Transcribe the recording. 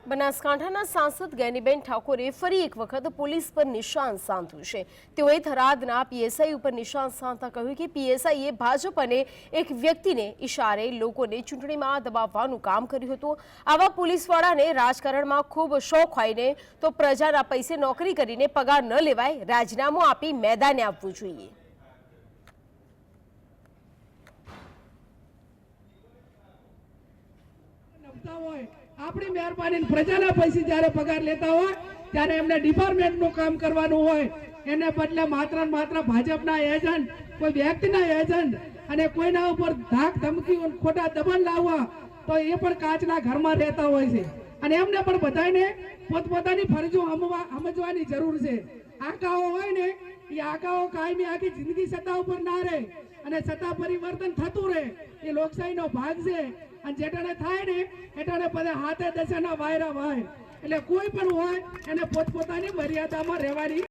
બનાસકાંઠાના સાંસદ ગેનીબેન ઠાકોરે ફરી એક વખત પોલીસ પર નિશાન સાધ્યું છે। તેઓએ થરાદના પીએસઆઈ ઉપર નિશાન સાધતા કહ્યું કે પીએસઆઈએ ભાજપ અને એક વ્યક્તિને ઇશારે લોકોને ચૂંટણીમાં દબાવવાનું કામ કર્યું હતું। આવા પોલીસવાળાને રાજકારણમાં ખૂબ શોખ હોય ને તો પ્રજાના પૈસે નોકરી કરીને પગાર ન લેવાય, રાજીનામું આપી મેદાને આવવું જોઈએ। આપણી મહેરબાની પ્રજાના પૈસે જ્યારે પગાર લેતા હોય ત્યારે એમને ડિપાર્ટમેન્ટનું કામ કરવાનું હોય, એને બદલે માત્ર ને માત્ર ભાજપના એજન્ટ, કોઈ વ્યક્તિના એજન્ટ અને કોઈના ઉપર ધાક ધમકી ખોટા દબાણ લાવવા, તો એ પણ કાચના ઘરમાં રહેતા હોય છે અને એમને પણ બધાને પોતપોતાની ફરજો સમજવાની જરૂર છે। આકાઓ હોય ને એ આકાઓ કાયમી આખી જિંદગી સત્તા ઉપર ના રહે અને સત્તા પરિવર્તન થતું રહે, એ લોકશાહીનો ભાગ છે અને જેટાને થાય ને એટાને બધા હાથે દશાના વાયરા વાય, એટલે કોઈ પણ હોય એને પોતપોતાની મર્યાદામાં રહેવાની